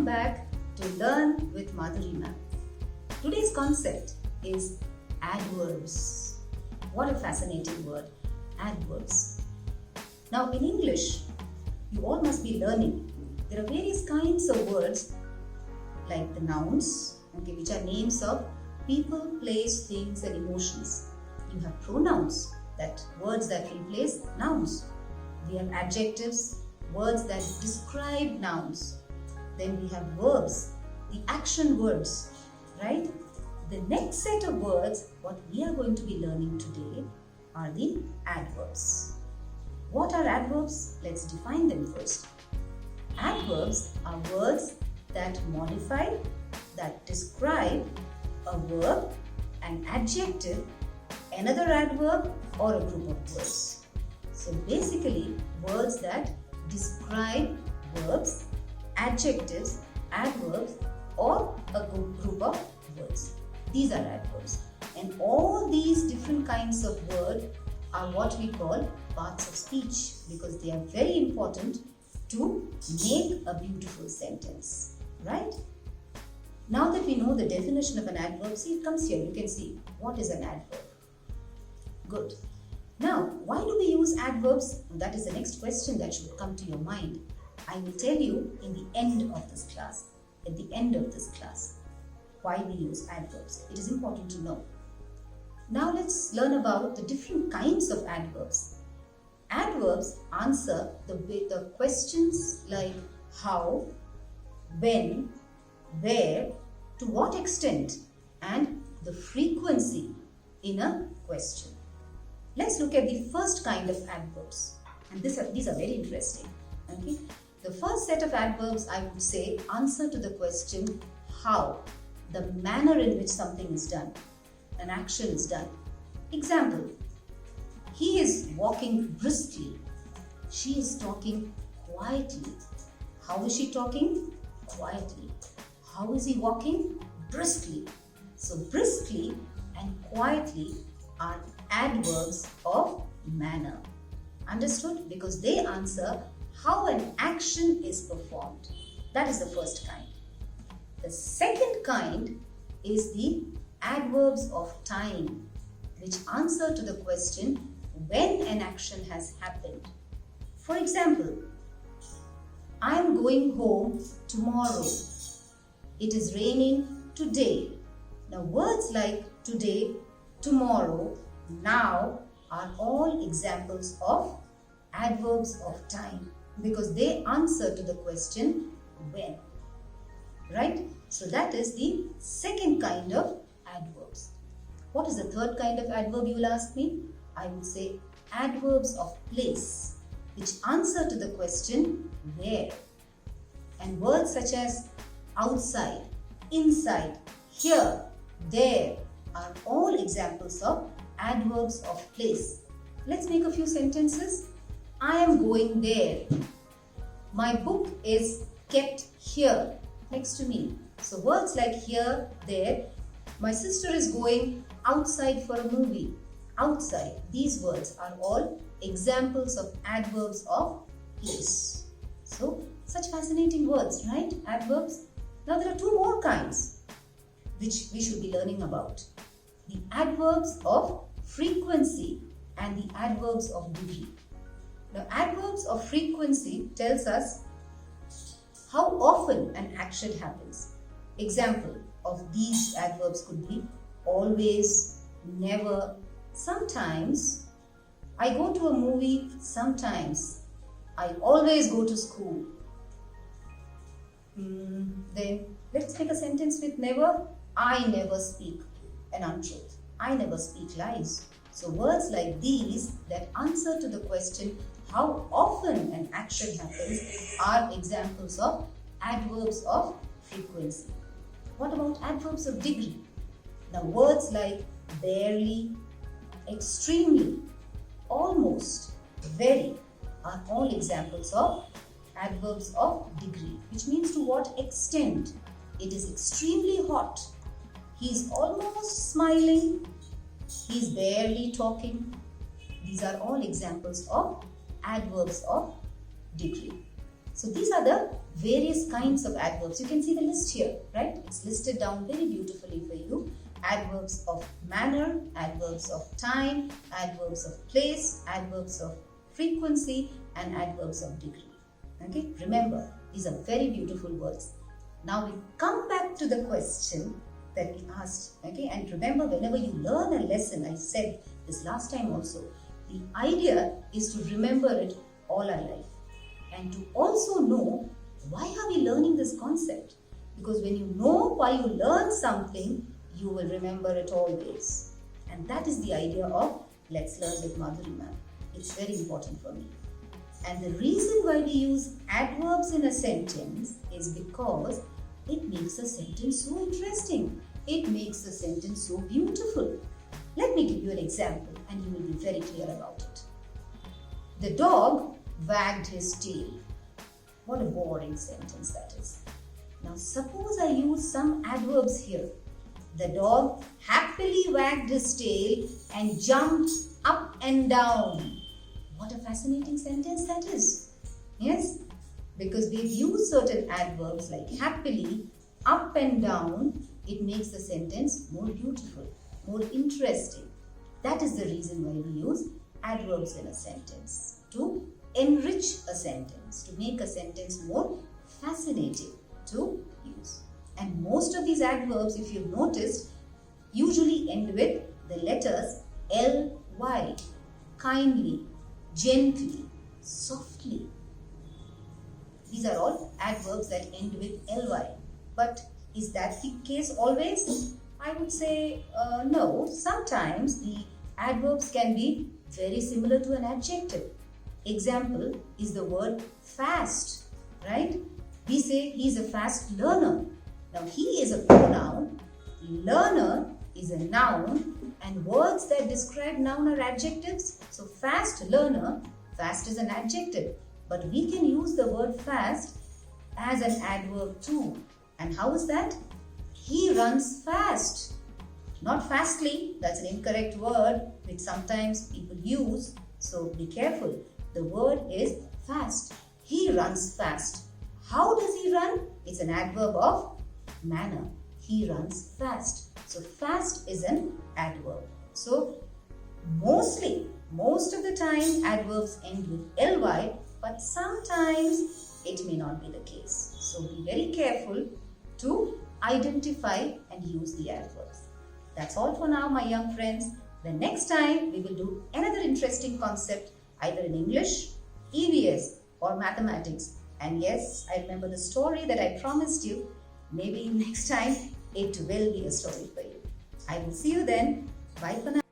welcome back to Learn with Madhuri ma'am. Today's concept is adverbs. What a fascinating word, adverbs. Now in English, you all must be learning. There are various kinds of words like the nouns, which are names of people, place, things and emotions. You have pronouns, words that replace nouns. We have adjectives, words that describe nouns. Then we have verbs, the action words, right? The next set of words, what we are going to be learning today, are the adverbs. What are adverbs? Let's define them first. Adverbs are words that modify, that describe a verb, an adjective, another adverb, or a group of words. So basically, words that describe verbs, adjectives, adverbs, or a group of words. These are adverbs. And all these different kinds of words are what we call parts of speech because they are very important to make a beautiful sentence, right? Now that we know the definition of an adverb, see it comes here, you can see what is an adverb. Good. Now, why do we use adverbs? That is the next question that should come to your mind. I will tell you in the end of this class, why we use adverbs. It is important to know. Now let's learn about the different kinds of adverbs. Adverbs answer the questions like how, when, where, to what extent, and the frequency in a question. Let's look at the first kind of adverbs. And these are very interesting. Okay? The first set of adverbs, I would say, answer to the question how, the manner in which something is done, an action is done. Example, he is walking briskly. She is talking quietly. How is she talking? Quietly. How is he walking? Briskly. So briskly and quietly are adverbs of manner. Understood? Because they answer how an action is performed. That is the first kind. The second kind is the adverbs of time, which answer to the question when an action has happened. For example, I am going home tomorrow. It is raining today. Now words like today, tomorrow, now are all examples of adverbs of time because they answer to the question when. Right? So that is the second kind of adverbs. What is the third kind of adverb, you will ask me? I would say adverbs of place, which answer to the question where. And words such as outside, inside, here, there are all examples of adverbs of place. Let's make a few sentences. I am going there. My book is kept here, next to me. So words like here, there. My sister is going outside for a movie. Outside. These words are all examples of adverbs of place. So, such fascinating words, right? Adverbs. Now there are two more kinds which we should be learning about. The adverbs of frequency and the adverbs of degree. Now, adverbs of frequency tells us how often an action happens. Example of these adverbs could be always, never, sometimes. I go to a movie sometimes. I always go to school. Then let's make a sentence with never. I never speak an untruth. I never speak lies. So words like these that answer to the question how often an action happens are examples of adverbs of frequency. What about adverbs of degree? Now words like barely, extremely, almost, very are all examples of adverbs of degree, which means to what extent. It is extremely hot. He is almost smiling. He is barely talking. These are all examples of adverbs of degree. So these are the various kinds of adverbs. You can see the list here, right? It's listed down very beautifully for you. Adverbs of manner, adverbs of time, adverbs of place, adverbs of frequency, and adverbs of degree. Okay, remember, these are very beautiful words. Now we come back to the question that we asked. Okay, and remember, whenever you learn a lesson, I said this last time also, the idea is to remember it all our life and to also know why are we learning this concept. Because when you know why you learn something, you will remember it always. And that is the idea of Let's Learn with Madhuri Ma'am. It's very important for me. And the reason why we use adverbs in a sentence is because it makes a sentence so interesting. It makes a sentence so beautiful. Let me give you an example and you will be very clear about it. The dog wagged his tail. What a boring sentence that is. Now suppose I use some adverbs here. The dog happily wagged his tail and jumped up and down. What a fascinating sentence that is. Yes, because we've used certain adverbs like happily, up and down. It makes the sentence more beautiful, more interesting. That is the reason why we use adverbs in a sentence, to enrich a sentence, to make a sentence more fascinating to use. And most of these adverbs, if you've noticed, usually end with the letters ly, kindly, gently, softly. These are all adverbs that end with ly. But is that the case always? I would say no. Sometimes the adverbs can be very similar to an adjective. Example is the word fast, right? We say he's a fast learner. Now he is a pronoun, learner is a noun, and words that describe noun are adjectives. So fast learner, fast is an adjective, but we can use the word fast as an adverb too. And how is that? He runs fast. Not fastly, that's an incorrect word which sometimes people use. So be careful. The word is fast. He runs fast. How does he run? It's an adverb of manner. He runs fast. So fast is an adverb. So most of the time adverbs end with ly, but sometimes it may not be the case. So be very careful to identify and use the adverbs. That's all for now, my young friends. The next time we will do another interesting concept, either in English, EVS or mathematics. And yes, I remember the story that I promised you. Maybe next time it will be a story for you. I will see you then. Bye for now.